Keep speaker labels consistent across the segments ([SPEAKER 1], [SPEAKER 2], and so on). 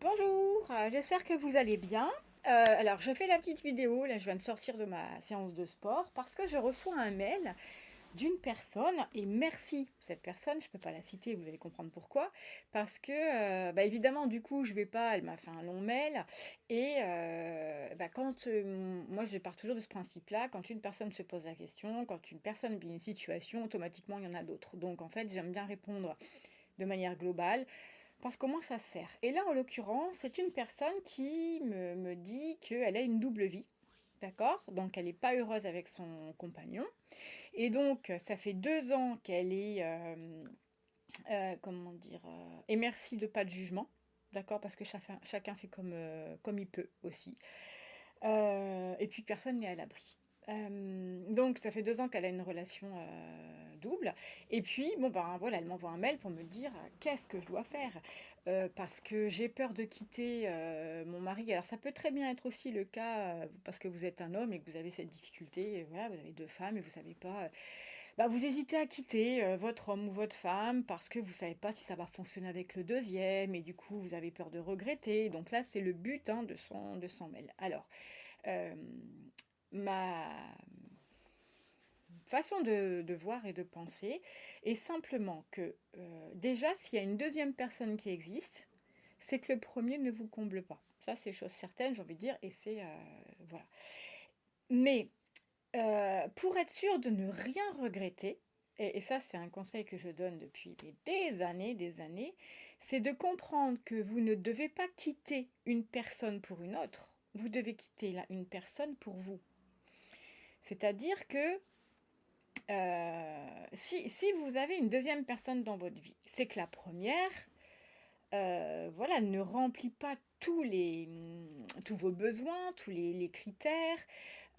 [SPEAKER 1] Bonjour, j'espère que vous allez bien. Alors, je fais la petite vidéo, là je viens de sortir de ma séance de sport parce que je reçois un mail d'une personne et merci cette personne, je ne peux pas la citer, vous allez comprendre pourquoi, parce que évidemment du coup je vais pas, elle m'a fait un long mail et quand moi je pars toujours de ce principe-là, quand une personne se pose la question, quand une personne vit une situation, automatiquement il y en a d'autres. Donc en fait j'aime bien répondre de manière globale parce qu'au moins ça sert. Et là, en l'occurrence, c'est une personne qui me dit qu'elle a une double vie. D'accord? Donc elle n'est pas heureuse avec son compagnon. Et donc, ça fait 2 ans qu'elle est, comment dire, et merci de pas de jugement. D'accord? Parce que chacun fait comme il peut aussi. Et puis personne n'est à l'abri. Donc ça fait 2 ans qu'elle a une relation double. Et puis, bon ben voilà, elle m'envoie un mail pour me dire qu'est-ce que je dois faire. Parce que j'ai peur de quitter mon mari. Alors ça peut très bien être aussi le cas parce que vous êtes un homme et que vous avez cette difficulté. Voilà, vous avez deux femmes et vous savez pas. Vous hésitez à quitter votre homme ou votre femme parce que vous savez pas si ça va fonctionner avec le deuxième et du coup vous avez peur de regretter. Donc là, c'est le but hein, de son mail. Alors, euh, ma façon de voir et de penser est simplement que déjà, s'il y a une deuxième personne qui existe, c'est que le premier ne vous comble pas. Ça, c'est chose certaine, j'ai envie de dire, et c'est voilà. Mais pour être sûr de ne rien regretter, et ça c'est un conseil que je donne depuis des années, c'est de comprendre que vous ne devez pas quitter une personne pour une autre, vous devez quitter une personne pour vous. C'est-à-dire que si vous avez une deuxième personne dans votre vie, c'est que la première, voilà, ne remplit pas tous vos besoins, tous les critères,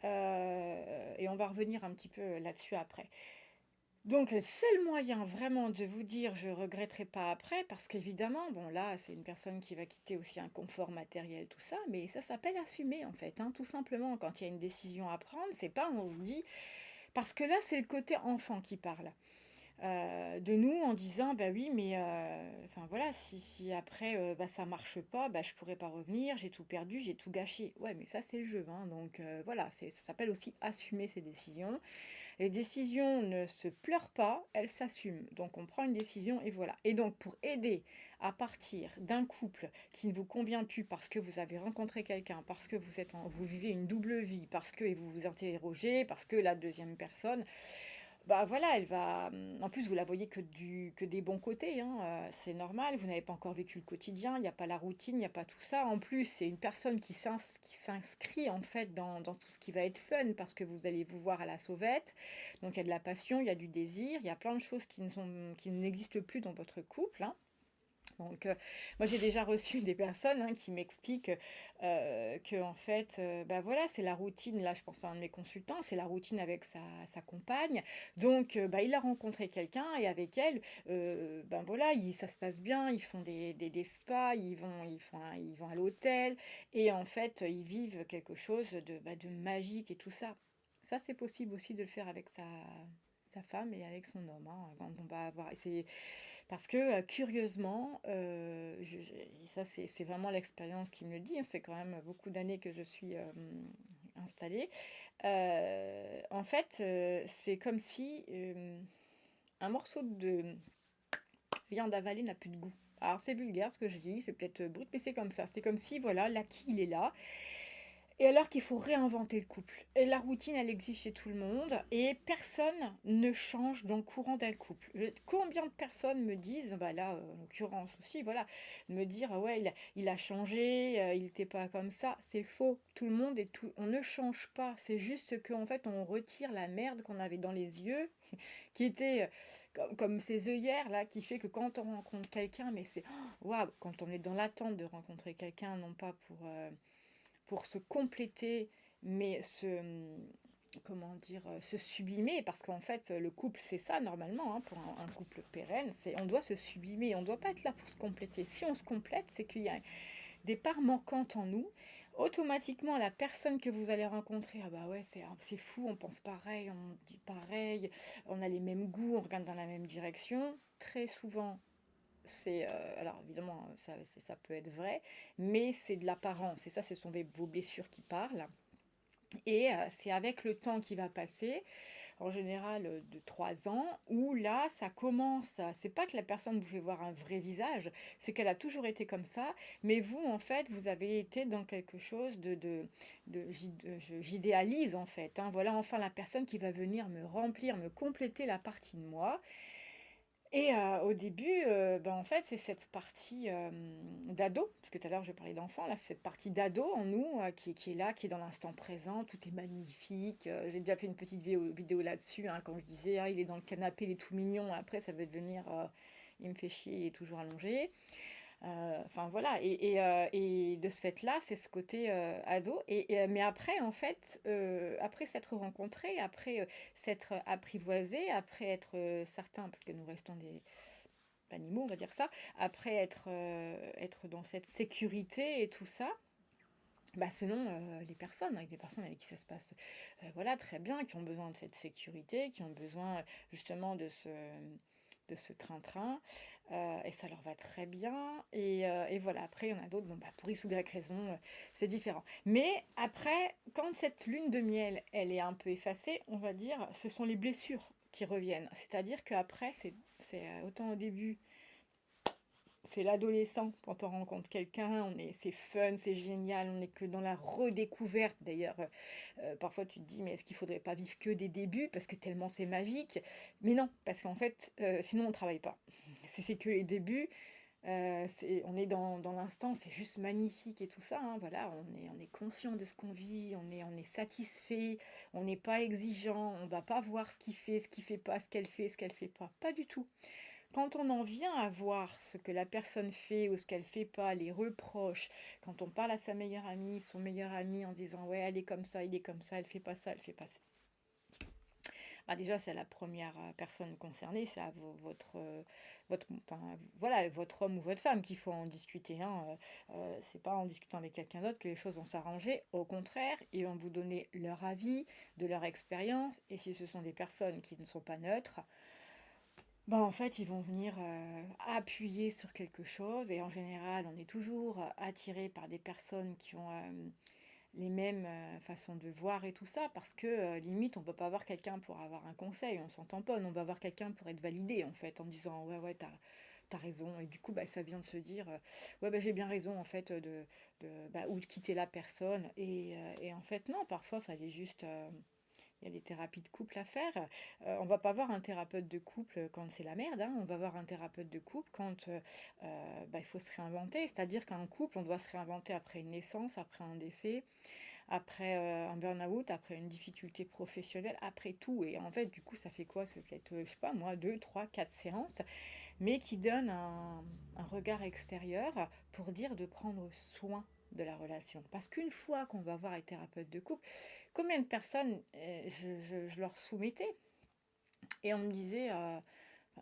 [SPEAKER 1] et on va revenir un petit peu là-dessus après. Donc le seul moyen vraiment de vous dire je regretterai pas après, parce qu'évidemment, bon là c'est une personne qui va quitter aussi un confort matériel, tout ça, mais ça s'appelle assumer en fait, hein, tout simplement quand il y a une décision à prendre, c'est pas on se dit, parce que là c'est le côté enfant qui parle de nous en disant bah oui mais enfin voilà si après ça marche pas je pourrais pas revenir, j'ai tout perdu, j'ai tout gâché. Ouais mais ça c'est le jeu hein, donc voilà, ça s'appelle aussi assumer ses décisions. Les décisions ne se pleurent pas, elles s'assument. Donc on prend une décision et voilà. Et donc pour aider à partir d'un couple qui ne vous convient plus parce que vous avez rencontré quelqu'un, parce que vous vivez une double vie, parce que vous vous interrogez, parce que la deuxième personne, bah voilà, elle va. En plus, vous la voyez que des bons côtés, hein, c'est normal. Vous n'avez pas encore vécu le quotidien. Il n'y a pas la routine, il n'y a pas tout ça. En plus, c'est une personne qui s'inscrit en fait dans tout ce qui va être fun parce que vous allez vous voir à la sauvette. Donc il y a de la passion, il y a du désir, il y a plein de choses qui n'existent plus dans votre couple, hein. Donc, moi j'ai déjà reçu des personnes hein, qui m'expliquent que en fait, voilà, c'est la routine. Là, je pense à un de mes consultants, c'est la routine avec sa compagne. Donc, il a rencontré quelqu'un et avec elle, voilà, ça se passe bien. Ils font des spas, ils vont à l'hôtel et en fait, ils vivent quelque chose de magique et tout ça. Ça, c'est possible aussi de le faire avec sa femme et avec son homme, hein, quand on va avoir. Parce que curieusement, ça c'est vraiment l'expérience qui me le dit, hein, ça fait quand même beaucoup d'années que je suis installée. En fait, c'est comme si un morceau de viande avalée n'a plus de goût. Alors c'est vulgaire ce que je dis, c'est peut-être brut, mais c'est comme ça. C'est comme si, voilà, l'acquis il est là. Et alors qu'il faut réinventer le couple. Et la routine, elle existe chez tout le monde et personne ne change dans le courant d'un couple. Combien de personnes me disent, bah là, en l'occurrence aussi, voilà, me dire, ah ouais, il a changé, il n'était pas comme ça. C'est faux. Tout le monde est tout. On ne change pas. C'est juste qu'en fait, on retire la merde qu'on avait dans les yeux, qui était comme ces œillères là, qui fait que quand on rencontre quelqu'un, mais c'est waouh, quand on est dans l'attente de rencontrer quelqu'un, non pas pour se compléter, mais comment dire, se sublimer, parce qu'en fait, le couple, c'est ça, normalement, hein, pour un couple pérenne, on doit se sublimer, on ne doit pas être là pour se compléter. Si on se complète, c'est qu'il y a des parts manquantes en nous. Automatiquement, la personne que vous allez rencontrer, ah bah ouais, c'est fou, on pense pareil, on dit pareil, on a les mêmes goûts, on regarde dans la même direction. Très souvent, alors évidemment, ça peut être vrai, mais c'est de l'apparence. Et ça, ce sont vos blessures qui parlent. Et c'est avec le temps qui va passer, en général de 3 ans, où là, ça commence. C'est pas que la personne vous fait voir un vrai visage, c'est qu'elle a toujours été comme ça, mais vous, en fait, vous avez été dans quelque chose j'idéalise en fait, hein. Voilà enfin la personne qui va venir me remplir, me compléter la partie de moi. Et au début, en fait, c'est cette partie, d'ado, parce que tout à l'heure je parlais d'enfant, là, c'est cette partie d'ado en nous, qui est là, qui est dans l'instant présent, tout est magnifique. J'ai déjà fait une petite vidéo là-dessus, hein, quand je disais: «Ah, il est dans le canapé, il est tout mignon», après ça va devenir, «Il me fait chier, il est toujours allongé». Enfin voilà, et de ce fait-là, c'est ce côté ado. Mais après, en fait, après s'être rencontrés, après s'être apprivoisés, après être certains, parce que nous restons des animaux, on va dire ça, après être dans cette sécurité et tout ça, bah selon les personnes, avec des personnes avec qui ça se passe voilà, très bien, qui ont besoin de cette sécurité, qui ont besoin justement de ce train-train, et ça leur va très bien. Et voilà, après, il y en a d'autres, bon, bah, pour X ou Y raison, c'est différent. Mais après, quand cette lune de miel, elle est un peu effacée, on va dire, ce sont les blessures qui reviennent. C'est-à-dire qu'après, autant au début, c'est l'adolescent, quand on rencontre quelqu'un, c'est fun, c'est génial, on n'est que dans la redécouverte. D'ailleurs, parfois tu te dis, mais est-ce qu'il faudrait pas vivre que des débuts, parce que tellement c'est magique? Mais non, parce qu'en fait, sinon on ne travaille pas. Si c'est que les débuts, on est dans l'instant, c'est juste magnifique et tout ça, hein, voilà, on est conscient de ce qu'on vit, on est satisfait, on n'est pas exigeant, on va pas voir ce qu'il fait pas, ce qu'elle fait pas, pas du tout. Quand on en vient à voir ce que la personne fait ou ce qu'elle fait pas, les reproches, quand on parle à sa meilleure amie, son meilleur ami en disant ouais, elle est comme ça, il est comme ça, elle fait pas ça, elle fait pas ça. Bah déjà, c'est la première personne concernée, c'est à enfin, voilà, votre homme ou votre femme qu'il faut en discuter, hein. C'est pas en discutant avec quelqu'un d'autre que les choses vont s'arranger. Au contraire, ils vont vous donner leur avis, de leur expérience. Et si ce sont des personnes qui ne sont pas neutres, bah, en fait, ils vont venir appuyer sur quelque chose, et en général, on est toujours attiré par des personnes qui ont les mêmes façons de voir et tout ça, parce que limite, on peut pas avoir quelqu'un pour avoir un conseil, on s'en tamponne, on va avoir quelqu'un pour être validé, en fait, en disant ouais, ouais, t'as raison, et du coup, bah, ça vient de se dire ouais, bah, j'ai bien raison, en fait, ou de quitter la personne, et en fait, non, parfois, il fallait juste. Il y a des thérapies de couple à faire. On va pas voir un thérapeute de couple quand c'est la merde, hein. On va voir un thérapeute de couple quand il faut se réinventer. C'est-à-dire qu'un couple, on doit se réinventer après une naissance, après un décès, après un burn-out, après une difficulté professionnelle, après tout. Et en fait, du coup, ça fait quoi? Ça fait être, je sais pas moi, 2, 3, 4 séances, mais qui donnent un regard extérieur pour dire de prendre soin de la relation. Parce qu'une fois qu'on va voir un thérapeute de couple, combien de personnes je leur soumettais, et on me disait,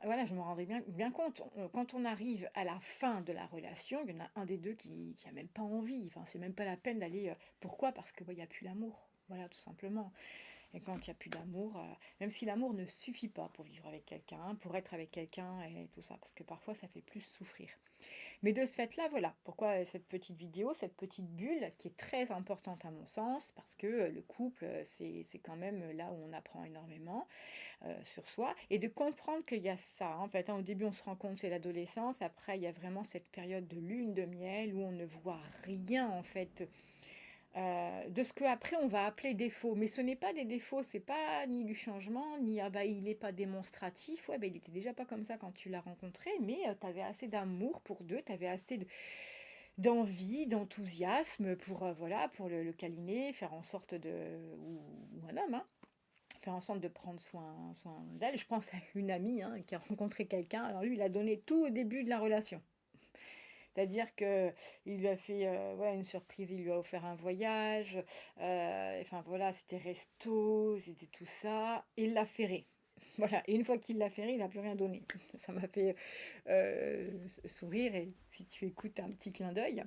[SPEAKER 1] voilà, je me rendais bien compte, quand on arrive à la fin de la relation, il y en a un des deux qui a même pas envie, enfin c'est même pas la peine d'aller. Pourquoi? Parce que il y a plus l'amour. Voilà, tout simplement. Et quand il n'y a plus d'amour, même si l'amour ne suffit pas pour vivre avec quelqu'un, pour être avec quelqu'un et tout ça, parce que parfois ça fait plus souffrir. Mais de ce fait-là, voilà, pourquoi cette petite vidéo, cette petite bulle qui est très importante à mon sens, parce que le couple, c'est quand même là où on apprend énormément sur soi, et de comprendre qu'il y a ça, hein. En fait, hein, au début on se rend compte c'est l'adolescence, après il y a vraiment cette période de lune de miel où on ne voit rien en fait de ce que après on va appeler défaut. Mais ce n'est pas des défauts, c'est pas ni du changement, ni ah bah il n'est pas démonstratif. Ouais, bah il était déjà pas comme ça quand tu l'as rencontré, mais tu avais assez d'amour pour deux, tu avais assez d'envie, d'enthousiasme pour voilà, pour le câliner, faire en sorte ou un homme, hein, faire en sorte de prendre soin d'elle. Je pense à une amie, hein, qui a rencontré quelqu'un. Alors lui, il a donné tout au début de la relation. C'est-à-dire que il lui a fait voilà, une surprise, il lui a offert un voyage, enfin voilà, c'était resto, c'était tout ça, et il l'a ferré. Voilà, et une fois qu'il l'a ferré, il n'a plus rien donné. Ça m'a fait sourire, et si tu écoutes un petit clin d'œil.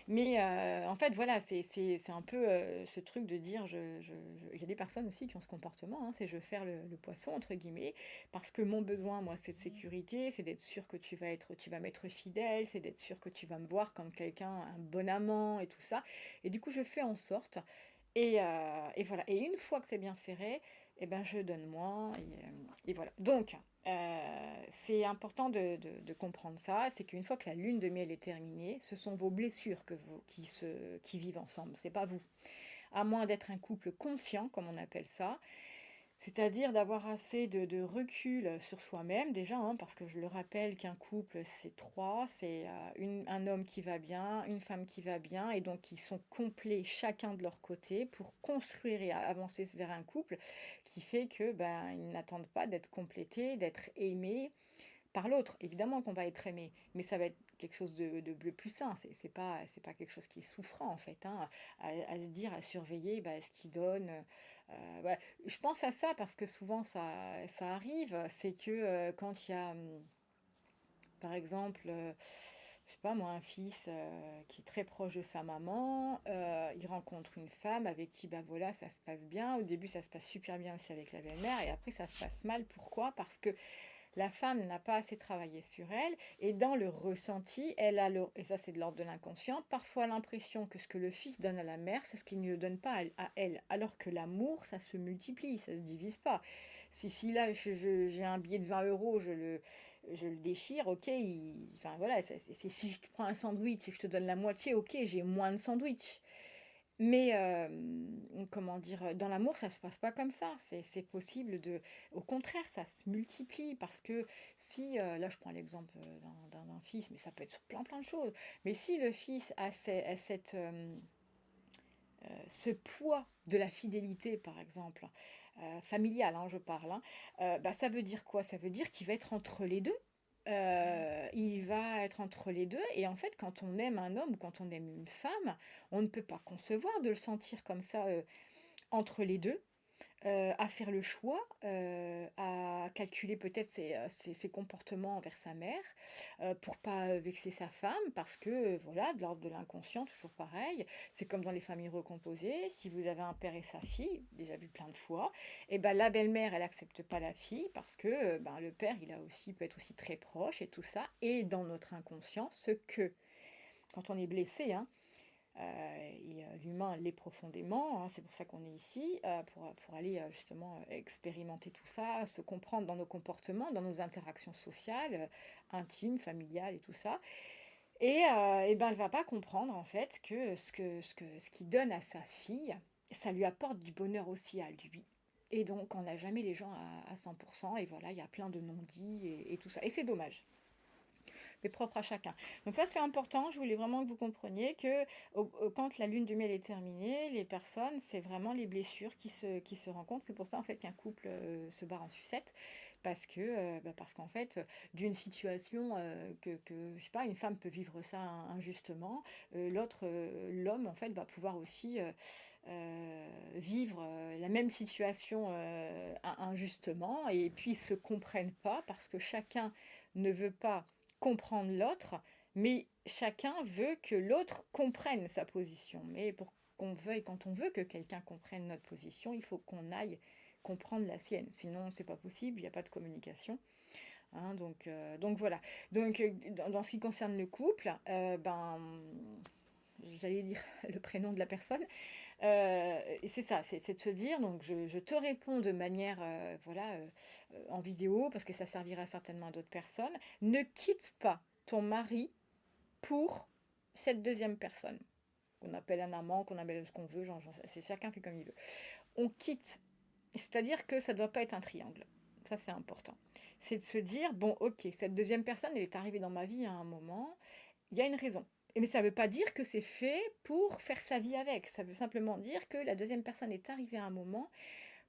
[SPEAKER 1] Mais en fait, voilà, c'est un peu, ce truc de dire il y a des personnes aussi qui ont ce comportement, hein, c'est: «Je veux faire le poisson» entre guillemets, parce que mon besoin, moi, c'est de sécurité, c'est d'être sûr que tu vas m'être fidèle, c'est d'être sûr que tu vas me voir comme quelqu'un, un bon amant et tout ça. Et du coup, je fais en sorte et voilà. Et une fois que c'est bien ferré, et ben, je donne moins et voilà. Donc c'est important de comprendre ça, c'est qu'une fois que la lune de miel est terminée, ce sont vos blessures qui vivent ensemble, c'est pas vous. À moins d'être un couple conscient, comme on appelle ça, c'est-à-dire d'avoir assez de recul sur soi-même déjà, hein, parce que je le rappelle qu'un couple, c'est 3, c'est un homme qui va bien, une femme qui va bien, et donc ils sont complets chacun de leur côté pour construire et avancer vers un couple qui fait que ben, ils n'attendent pas d'être complétés, d'être aimés par l'autre. Évidemment qu'on va être aimé, mais ça va être quelque chose de plus sain. C'est pas quelque chose qui est souffrant en fait, hein, à se dire, à surveiller bah, ce qu'il donne. Ouais. Je pense à ça parce que souvent ça arrive. C'est que quand il y a, par exemple, je sais pas moi, un fils qui est très proche de sa maman, il rencontre une femme avec qui, bah voilà, ça se passe bien. Au début, ça se passe super bien aussi avec la belle-mère, et après, ça se passe mal. Pourquoi? Parce que la femme n'a pas assez travaillé sur elle, et dans le ressenti, elle a et ça c'est de l'ordre de l'inconscient, parfois l'impression que ce que le fils donne à la mère, c'est ce qu'il ne donne pas à elle, alors que l'amour, ça se multiplie, ça se divise pas. Si là j'ai un billet de 20 euros, je le déchire, ok, enfin voilà, si je te prends un sandwich et que je te donne la moitié, ok, j'ai moins de sandwich. Mais comment dire? Dans l'amour, ça se passe pas comme ça. C'est possible de au contraire, ça se multiplie parce que si, là, je prends l'exemple, d'un fils, mais ça peut être sur plein de choses. Mais si le fils a ce poids de la fidélité, par exemple, familiale, hein, je parle, hein, bah, ça veut dire quoi? Ça veut dire qu'il va être entre les 2. Il va être entre les 2, et en fait, quand on aime un homme ou quand on aime une femme, on ne peut pas concevoir de le sentir comme ça, entre les 2, à faire le choix, à calculer peut-être ses comportements envers sa mère, pour pas, vexer sa femme parce que, voilà, de l'ordre de l'inconscient, toujours pareil. C'est comme dans les familles recomposées, si vous avez un père et sa fille, déjà vu plein de fois, et ben la belle-mère, elle accepte pas la fille parce que, ben, le père, il a aussi peut être aussi très proche et tout ça, et dans notre inconscient, ce que quand on est blessé, hein, et l'humain l'est profondément, hein, c'est pour ça qu'on est ici, pour aller justement expérimenter tout ça, se comprendre dans nos comportements, dans nos interactions sociales, intimes, familiales et tout ça. Et ben, elle va pas comprendre en fait que ce qu'il donne à sa fille, ça lui apporte du bonheur aussi à lui. Et donc on n'a jamais les gens à 100%, et voilà, il y a plein de non-dits et tout ça. Et c'est dommage, mais propre à chacun. Donc ça, c'est important. Je voulais vraiment que vous compreniez que quand la lune de miel est terminée, les personnes, c'est vraiment les blessures qui se rencontrent. C'est pour ça en fait qu'un couple se barre en sucette. Parce que, parce qu'en fait, d'une situation je sais pas, une femme peut vivre ça injustement, l'homme en fait va pouvoir aussi vivre la même situation injustement, et puis ils se comprennent pas parce que chacun ne veut pas comprendre l'autre, mais chacun veut que l'autre comprenne sa position. Mais pour qu'on veuille, quand on veut que quelqu'un comprenne notre position, il faut qu'on aille comprendre la sienne. Sinon, c'est pas possible, il n'y a pas de communication. Hein, donc voilà. Donc dans ce qui concerne le couple, ben j'allais dire le prénom de la personne. Et c'est ça, c'est de se dire, donc je te réponds de manière, voilà, en vidéo, parce que ça servira certainement à d'autres personnes. Ne quitte pas ton mari pour cette deuxième personne, qu'on appelle un amant, qu'on appelle ce qu'on veut, c'est chacun fait comme il veut. On quitte, c'est-à-dire que ça ne doit pas être un triangle. Ça, c'est important. C'est de se dire, bon, ok, cette deuxième personne, elle est arrivée dans ma vie à un moment, il y a une raison. Mais ça ne veut pas dire que c'est fait pour faire sa vie avec. Ça veut simplement dire que la deuxième personne est arrivée à un moment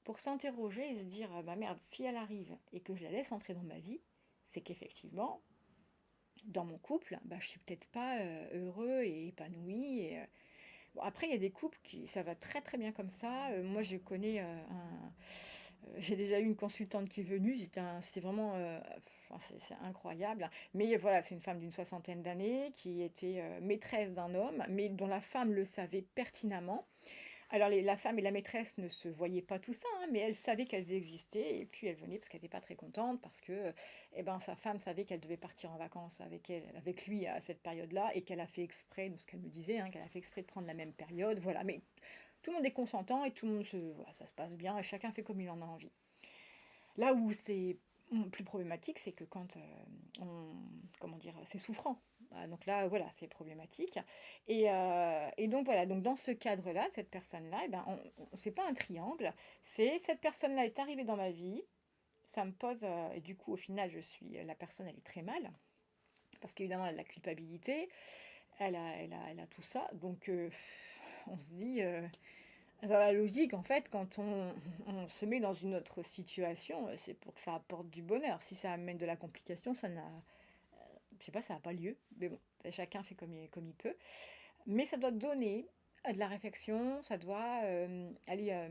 [SPEAKER 1] pour s'interroger et se dire, ah bah merde, si elle arrive et que je la laisse entrer dans ma vie, c'est qu'effectivement, dans mon couple, bah, je suis peut-être pas heureux et épanoui. Bon, après, il y a des couples qui ça va très très bien comme ça. Moi, je connais J'ai déjà eu une consultante qui est venue, c'était vraiment, enfin, c'est incroyable. Mais voilà, c'est une femme d'une soixantaine d'années qui était, maîtresse d'un homme, mais dont la femme le savait pertinemment. Alors la femme et la maîtresse ne se voyaient pas tout ça, hein, mais elles savaient qu'elles existaient et puis elle venait parce qu'elle n'était pas très contente parce que, eh ben, sa femme savait qu'elle devait partir en vacances avec lui à cette période-là et qu'elle a fait exprès, de ce qu'elle me disait, hein, qu'elle a fait exprès de prendre la même période, voilà. Mais tout le monde est consentant et tout le monde voilà, ça se passe bien et chacun fait comme il en a envie. Là où c'est plus problématique, c'est que quand comment dire, c'est souffrant. Ah, donc là, voilà, c'est problématique. Et donc voilà, donc dans ce cadre-là, cette personne-là, eh ben, c'est pas un triangle, c'est cette personne-là est arrivée dans ma vie, ça me pose, et du coup, au final, la personne, elle est très mal, parce qu'évidemment, elle a la culpabilité, elle a tout ça, donc on se dit, dans la logique, en fait, quand on se met dans une autre situation, c'est pour que ça apporte du bonheur. Si ça amène de la complication, je sais pas, ça n'a pas lieu. Mais bon, chacun fait comme il peut. Mais ça doit donner de la réflexion, ça doit aller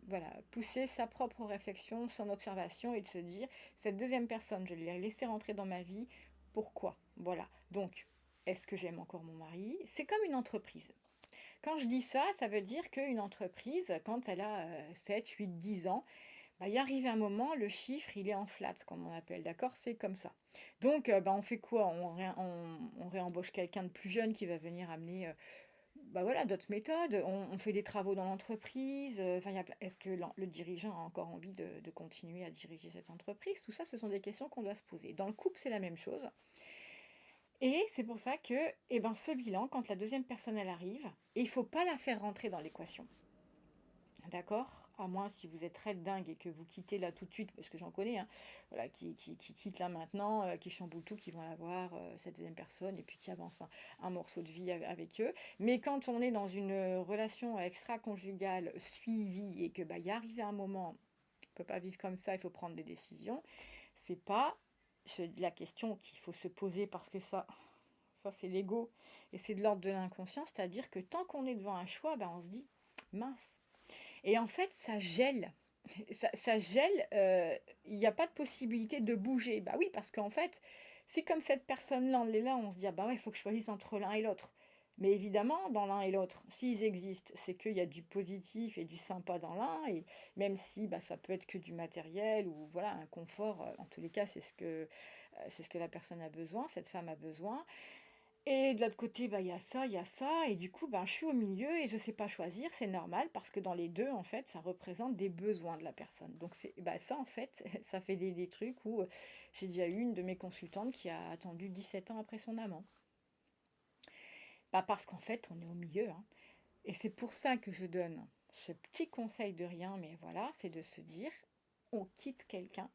[SPEAKER 1] voilà, pousser sa propre réflexion, son observation et de se dire, cette deuxième personne, je l'ai laissée rentrer dans ma vie, pourquoi? Voilà. Donc, est-ce que j'aime encore mon mari? C'est comme une entreprise. Quand je dis ça, ça veut dire qu'une entreprise, quand elle a 7, 8, 10 ans, bah, il arrive un moment, le chiffre, il est en flat, comme on appelle, d'accord? C'est comme ça. Donc, bah, on fait quoi? On réembauche quelqu'un de plus jeune qui va venir amener bah, voilà, d'autres méthodes. On fait des travaux dans l'entreprise. Enfin, est-ce que le dirigeant a encore envie de continuer à diriger cette entreprise? Tout ça, ce sont des questions qu'on doit se poser. Dans le couple, c'est la même chose. Et c'est pour ça que eh ben, ce bilan, quand la deuxième personne elle arrive, il ne faut pas la faire rentrer dans l'équation. D'accord? À moins si vous êtes très dingue et que vous quittez là tout de suite, parce que j'en connais, hein, voilà, qui quittent là maintenant, qui chamboulent tout, qui vont la voir, cette deuxième personne, et puis qui avancent un morceau de vie avec eux. Mais quand on est dans une relation extra-conjugale suivie et que bah, y arrive un moment, on ne peut pas vivre comme ça, il faut prendre des décisions, c'est pas la question qu'il faut se poser parce que ça c'est l'ego et c'est de l'ordre de l'inconscient, c'est-à-dire que tant qu'on est devant un choix, bah, on se dit mince. Et en fait, ça gèle. Ça gèle, il n'y a pas de possibilité de bouger. Bah oui, parce qu'en fait, si comme cette personne-là, on est là, on se dit, ah bah ouais, il faut que je choisisse entre l'un et l'autre. Mais évidemment, dans l'un et l'autre, s'ils existent, c'est qu'il y a du positif et du sympa dans l'un, et même si bah, ça peut être que du matériel ou voilà, un confort, en tous les cas, c'est ce que la personne a besoin, cette femme a besoin. Et de l'autre côté, bah, il y a ça, et du coup, bah, je suis au milieu et je sais pas choisir, c'est normal parce que dans les deux, en fait, ça représente des besoins de la personne. Donc bah, ça, en fait, ça fait des trucs où j'ai déjà eu une de mes consultantes qui a attendu 17 ans après son amant. Bah, parce qu'en fait, on est au milieu, hein. Et c'est pour ça que je donne ce petit conseil de rien, mais voilà, c'est de se dire, on quitte quelqu'un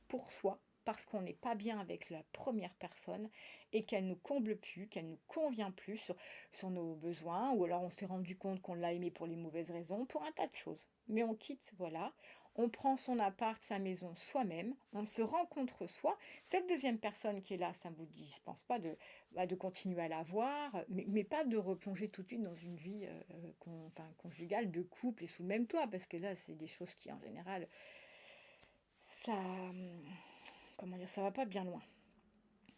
[SPEAKER 1] pour soi parce qu'on n'est pas bien avec la première personne et qu'elle nous comble plus, qu'elle nous convient plus sur nos besoins, ou alors on s'est rendu compte qu'on l'a aimé pour les mauvaises raisons, pour un tas de choses. Mais on quitte, voilà, on prend son appart, sa maison soi-même, on se rencontre soi. Cette deuxième personne qui est là, ça ne vous dispense pas de continuer à la voir, mais pas de replonger tout de suite dans une vie enfin, conjugale, de couple et sous le même toit, parce que là, c'est des choses qui, en général, ça, comment dire, ça va pas bien loin.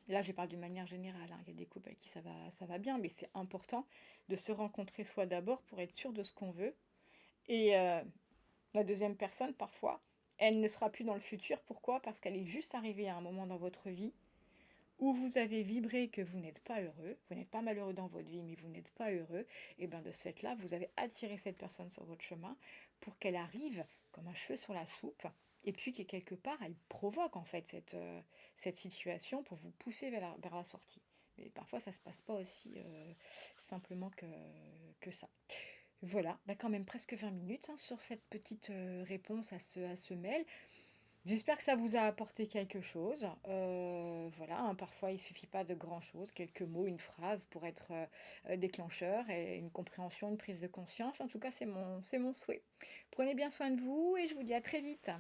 [SPEAKER 1] Là, je parle d'une manière générale, hein. Il y a des couples avec qui ça va bien, mais c'est important de se rencontrer soi d'abord pour être sûr de ce qu'on veut. Et la deuxième personne, parfois, elle ne sera plus dans le futur. Pourquoi? Parce qu'elle est juste arrivée à un moment dans votre vie où vous avez vibré que vous n'êtes pas heureux, vous n'êtes pas malheureux dans votre vie, mais vous n'êtes pas heureux, et bien de ce fait-là, vous avez attiré cette personne sur votre chemin pour qu'elle arrive comme un cheveu sur la soupe, et puis que quelque part, elle provoque en fait cette situation pour vous pousser vers la sortie. Mais parfois, ça ne se passe pas aussi simplement que ça. Voilà, bah quand même presque 20 minutes hein, sur cette petite réponse à ce mail. J'espère que ça vous a apporté quelque chose. Voilà, hein, parfois il suffit pas de grand-chose, quelques mots, une phrase pour être déclencheur et une compréhension, une prise de conscience. En tout cas, c'est mon souhait. Prenez bien soin de vous et je vous dis à très vite.